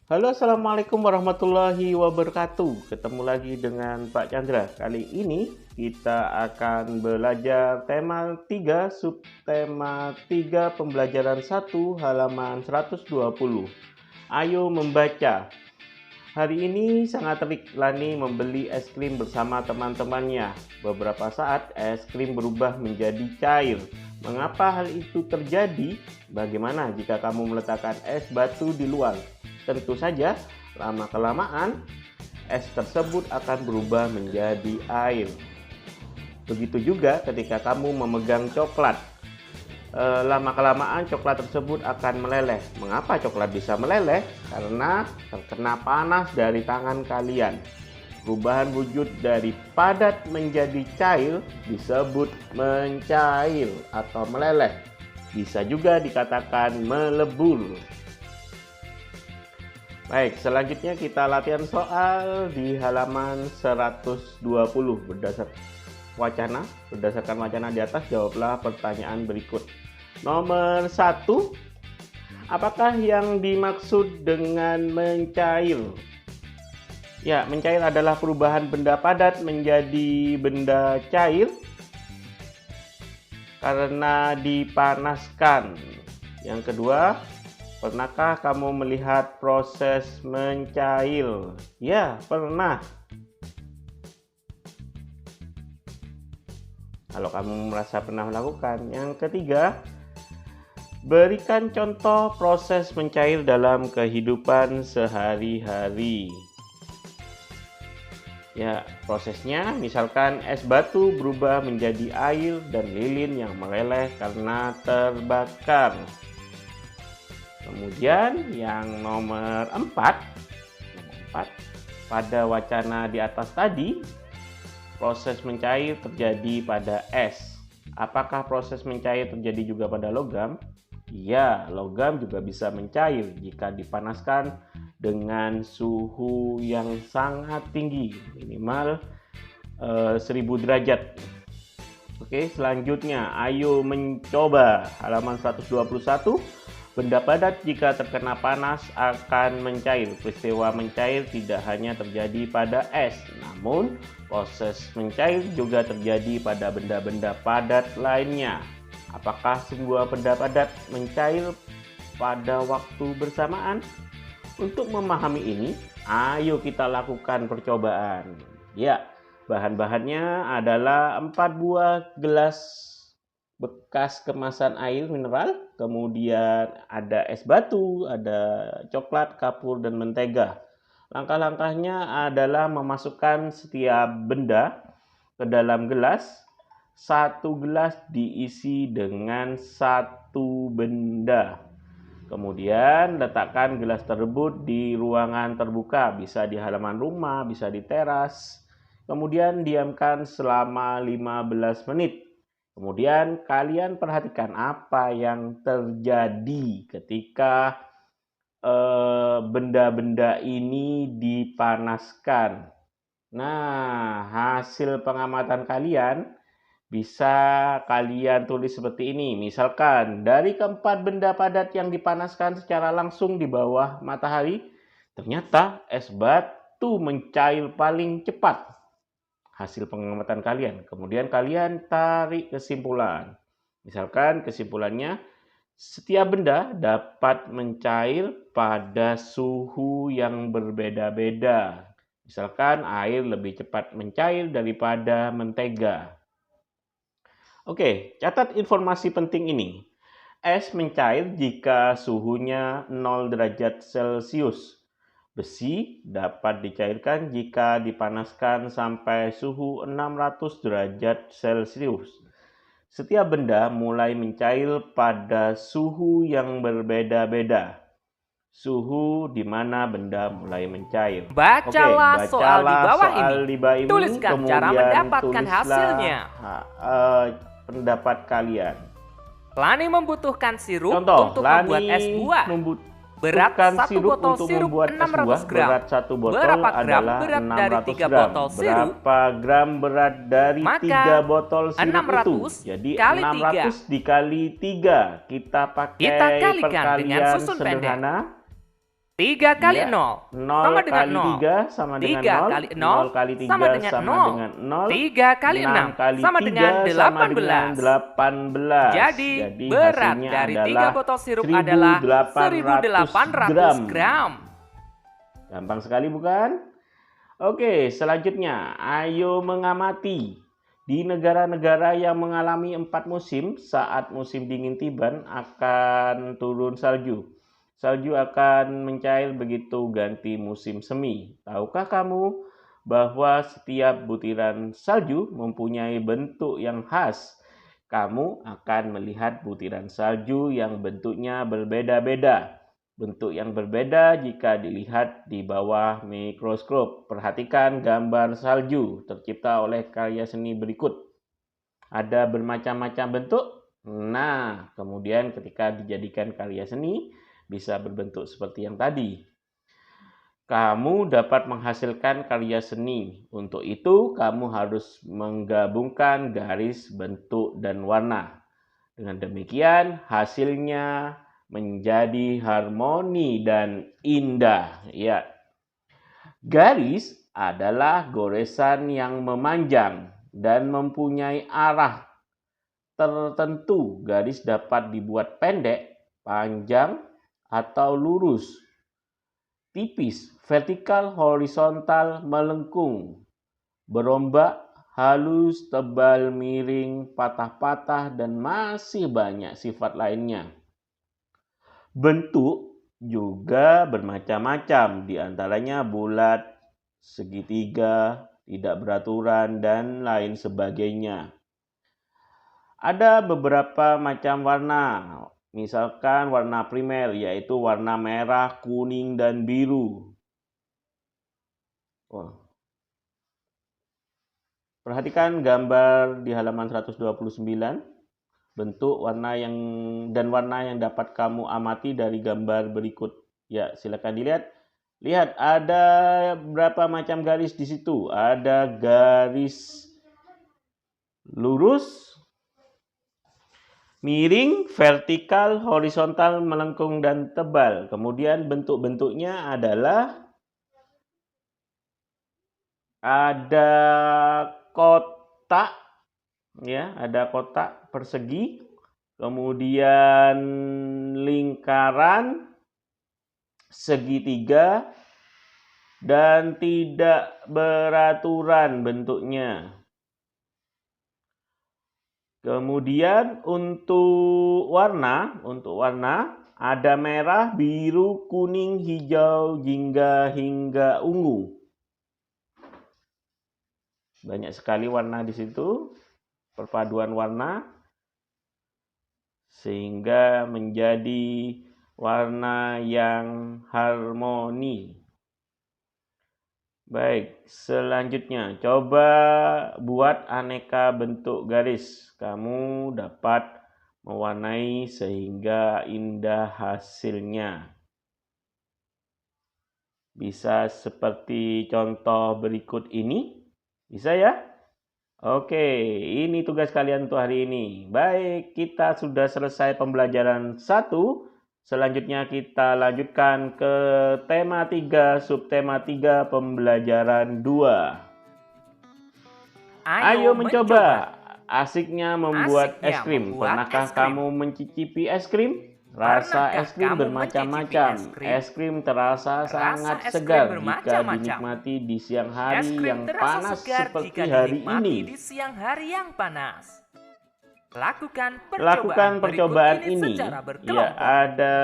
Halo, assalamualaikum warahmatullahi wabarakatuh. Ketemu lagi dengan Pak Chandra. Kali ini kita akan belajar tema 3, subtema 3, pembelajaran 1, halaman 120. Ayo membaca. Hari ini sang atlet Lani membeli es krim bersama teman-temannya. Beberapa saat es krim berubah menjadi cair. Mengapa hal itu terjadi? Bagaimana jika kamu meletakkan es batu di luar? Tentu saja, lama-kelamaan es tersebut akan berubah menjadi air. Begitu juga ketika kamu memegang coklat. Lama-kelamaan coklat tersebut akan meleleh. Mengapa coklat bisa meleleh? Karena terkena panas dari tangan kalian. Perubahan wujud dari padat menjadi cair disebut mencair atau meleleh. Bisa juga dikatakan melebur. Baik, selanjutnya kita latihan soal di halaman 120 berdasarkan wacana di atas. Jawablah pertanyaan berikut. Nomor 1, apakah yang dimaksud dengan mencair? Ya, mencair adalah perubahan benda padat menjadi benda cair karena dipanaskan. Yang kedua, pernahkah kamu melihat proses mencair? Ya, pernah. Kalau kamu merasa pernah melakukan. Yang ketiga, berikan contoh proses mencair dalam kehidupan sehari-hari. Ya, prosesnya misalkan es batu berubah menjadi air dan lilin yang meleleh karena terbakar. Kemudian yang nomor 4, pada wacana di atas tadi, proses mencair terjadi pada es. Apakah proses mencair terjadi juga pada logam? Ya, logam juga bisa mencair jika dipanaskan dengan suhu yang sangat tinggi, minimal 1000 derajat. Oke, selanjutnya ayo mencoba. Halaman 121. Benda padat jika terkena panas akan mencair. Peristiwa mencair tidak hanya terjadi pada es, namun proses mencair juga terjadi pada benda-benda padat lainnya. Apakah sebuah benda padat mencair pada waktu bersamaan? Untuk memahami ini, ayo kita lakukan percobaan. Ya, bahan-bahannya adalah 4 buah gelas bekas kemasan air mineral, kemudian ada es batu, ada coklat, kapur, dan mentega. Langkah-langkahnya adalah memasukkan setiap benda ke dalam gelas. Satu gelas diisi dengan satu benda. Kemudian letakkan gelas tersebut di ruangan terbuka, bisa di halaman rumah, bisa di teras. Kemudian diamkan selama 15 menit. Kemudian kalian perhatikan apa yang terjadi ketika benda-benda ini dipanaskan. Nah, hasil pengamatan kalian bisa kalian tulis seperti ini. Misalkan dari keempat benda padat yang dipanaskan secara langsung di bawah matahari, ternyata es batu mencair paling cepat. Hasil pengamatan kalian. Kemudian kalian tarik kesimpulan. Misalkan kesimpulannya, setiap benda dapat mencair pada suhu yang berbeda-beda. Misalkan air lebih cepat mencair daripada mentega. Oke, catat informasi penting ini. Es mencair jika suhunya 0 derajat Celcius. Besi dapat dicairkan jika dipanaskan sampai suhu 600 derajat Celcius. Setiap benda mulai mencair pada suhu yang berbeda-beda. Suhu di mana benda mulai mencair. Bacalah soal di bawah ini. Tuliskan cara mendapatkan hasilnya. Pendapat kalian. Lani membutuhkan sirup untuk membuat es buah. Berat 1 botol sirup 600 gram. Berat 1 botol Berapa gram adalah berat 600 dari 3 gram. botol sirup? Berapa gram berat dari 3 botol sirup 600 itu? Jadi kali 600 dikali 3. Kita pakai Kita kalikan perkalian dengan susun sederhana. 3 kali Ya, 0 0 sama dengan kali 0. 3 sama dengan 3 0. kali 0 0 kali 3 sama dengan sama 0. dengan 0. 3 kali 6 kali sama 3 dengan sama dengan 18. 18. Jadi berat hasilnya dari adalah 3 botol sirup adalah 1.800 gram. Gampang sekali bukan? Oke, selanjutnya ayo mengamati. Di negara-negara yang mengalami 4 musim, saat musim dingin tiba akan turun salju. Salju akan mencair begitu ganti musim semi. Tahukah kamu bahwa setiap butiran salju mempunyai bentuk yang khas? Kamu akan melihat butiran salju yang bentuknya berbeda-beda. Bentuk yang berbeda jika dilihat di bawah mikroskop. Perhatikan gambar salju tercipta oleh karya seni berikut. Ada bermacam-macam bentuk. Nah, kemudian ketika dijadikan karya seni, bisa berbentuk seperti yang tadi. Kamu dapat menghasilkan karya seni. Untuk itu, kamu harus menggabungkan garis, bentuk, dan warna. Dengan demikian, hasilnya menjadi harmoni dan indah. Ya. Garis adalah goresan yang memanjang dan mempunyai arah tertentu. Garis dapat dibuat pendek, panjang, atau lurus, tipis, vertikal, horizontal, melengkung, berombak, halus, tebal, miring, patah-patah, dan masih banyak sifat lainnya. Bentuk juga bermacam-macam, diantaranya bulat, segitiga, tidak beraturan, dan lain sebagainya. Ada beberapa macam warna, misalkan warna primer, yaitu warna merah, kuning, dan biru. Perhatikan gambar di halaman 129. Bentuk warna warna yang dapat kamu amati dari gambar berikut. Ya, silakan dilihat. Lihat, ada berapa macam garis di situ. Ada garis lurus, miring, vertikal, horizontal, melengkung, dan tebal. Kemudian bentuk-bentuknya adalah ada kotak. Ya, ada kotak persegi, kemudian lingkaran, segitiga, dan tidak beraturan bentuknya. Kemudian untuk warna ada merah, biru, kuning, hijau, jingga, hingga ungu. Banyak sekali warna di situ. Perpaduan warna sehingga menjadi warna yang harmoni. Baik, selanjutnya coba buat aneka bentuk garis. Kamu dapat mewarnai sehingga indah hasilnya. Bisa seperti contoh berikut ini. Bisa ya? Oke, ini tugas kalian untuk hari ini. Baik, kita sudah selesai pembelajaran 1. Selanjutnya kita lanjutkan ke tema 3, subtema 3, pembelajaran 2. Ayo mencoba. Asiknya membuat es krim. Pernahkah kamu mencicipi es krim? Rasa es krim bermacam-macam. Es krim terasa sangat segar jika dinikmati di siang hari yang panas seperti hari ini. Lakukan percobaan ini. Ya, ada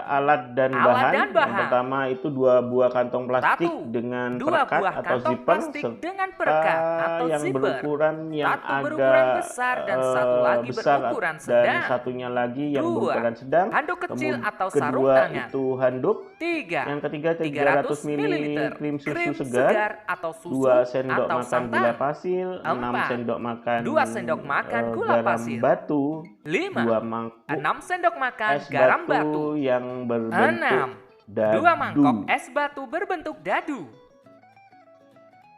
alat dan bahan. Yang pertama itu 2 buah kantong plastik dengan perekat atau zipper serta yang berukuran yang agak besar dan satunya lagi yang berukuran sedang. Handuk kecil atau sarung kedua tangan. itu handuk. 3. Yang ketiga 300 ml krim susu segar atau 2 sendok makan gula pasir, 6 sendok makan 2 sendok makan gula pasir, batu, 5. 2 mangkok 6 sendok makan es garam batu yang berbentuk 6. dadu. 2 mangkok es batu berbentuk dadu.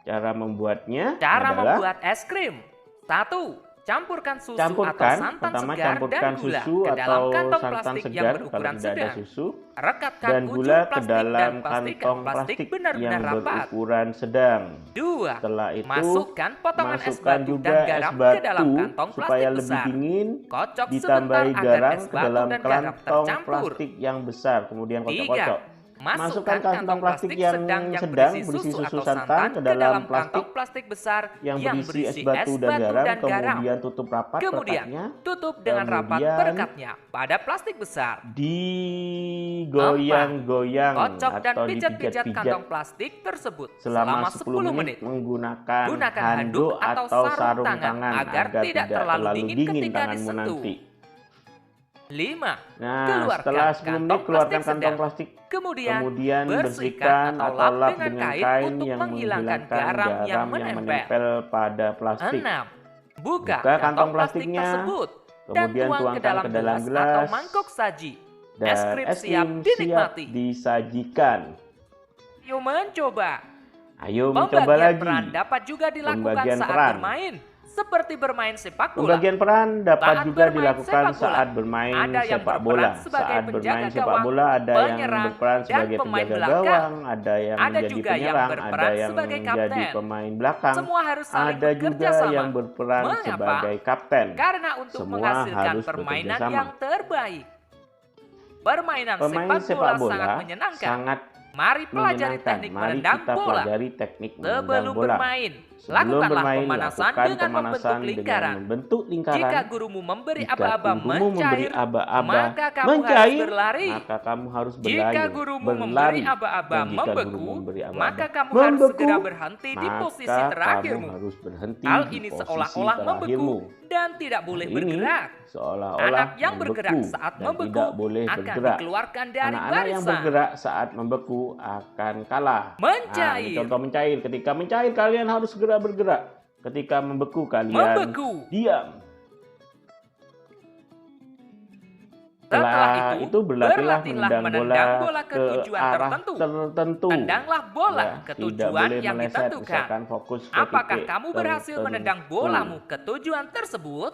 Cara membuatnya Cara adalah membuat es krim. 1. Campurkan susu atau santan segar dan gula ke dalam kantong plastik yang berukuran sedang. Rekatkan dan ujung gula ke plastik dalam dan pastikan kantong plastik plastik benar-benar yang rapat. berukuran sedang. 2. Setelah itu, Masukkan potongan es masukkan batu juga dan es garam batu ke dalam kantong supaya plastik lebih besar. dingin. Kocok Ditambahi sebentar agar garam es ke batu dalam dan garam kantong tercampur. plastik yang besar, kemudian 3. kocok-kocok. Masukkan kantong plastik yang sedang berisi susu atau santan ke dalam kantong plastik besar yang berisi es batu dan garam, kemudian tutup rapat Kemudian perekatnya. tutup dengan rapat perekatnya pada plastik besar. Digoyang-goyang Kocok dan atau pijat-pijat dipijat-pijat kantong plastik tersebut selama 10 menit menggunakan handuk atau sarung tangan agar tidak terlalu dingin ketika tanganmu disentuh. nanti. 5. Nah, setelah 10 menit keluarkan kantong plastik. Kemudian bersihkan atau lap dengan kain yang menghilangkan garam yang menempel pada plastik. 6. Buka kantong plastiknya tersebut kemudian dan tuang ke dalam gelas atau mangkok saji. Es krim siap dinikmati. Disajikan. Ayo mencoba. Ayo mencoba lagi. Peran dapat juga dilakukan saat bermain. Seperti bermain sepak bola. Pembagian peran dapat juga dilakukan saat bermain sepak bola. Saat bermain sepak bola ada yang berperan sebagai penjaga gawang, ada yang menjadi penyerang, ada yang menjadi pemain belakang, ada juga yang berperan sebagai kapten. Karena untuk menghasilkan permainan yang terbaik. Permainan sepak bola sangat menyenangkan. Mari pelajari teknik menendang bola. Sebelum bermain, lakukanlah pemanasan dengan membentuk lingkaran. Jika gurumu memberi aba-aba mencair, maka kamu harus berlari. Jika gurumu memberi aba-aba membeku, maka kamu harus segera berhenti di posisi terakhirmu. Hal ini seolah-olah membeku dan tidak boleh bergerak. Anak yang bergerak saat membeku akan dikeluarkan dari barisan. Anak yang bergerak saat membeku akan kalah. Mencair. Contoh mencair. Ketika mencair kalian harus segera bergerak. Ketika membeku kalian diam. Setelah itu berlatihlah menendang bola ke tujuan tertentu. Tendanglah bola ke tujuan yang ditentukan. Apakah kamu berhasil menendang bolamu ke tujuan tersebut?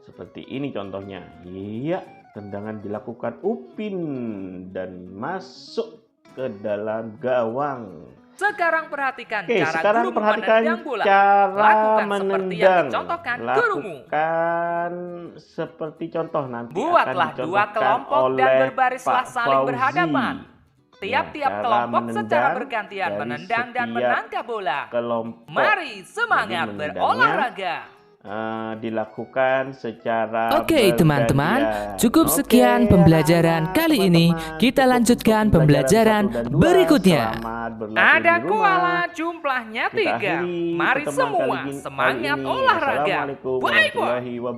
Seperti ini contohnya. Iya, tendangan dilakukan Upin dan masuk ke dalam gawang. Sekarang perhatikan cara gurumu menendang bola. Lakukan seperti yang dicontohkan gurumu. Lakukan seperti contoh nanti. Buatlah dua kelompok dan berbarislah saling berhadapan. Tiap-tiap kelompok secara bergantian menendang dan menangkap bola. Mari semangat berolahraga. Dilakukan secara Oke teman-teman, cukup sekian pembelajaran kali ini. Kita lanjutkan pembelajaran berikutnya. Ada koala jumlahnya 3. Mari semua semangat olahraga. Bye-bye.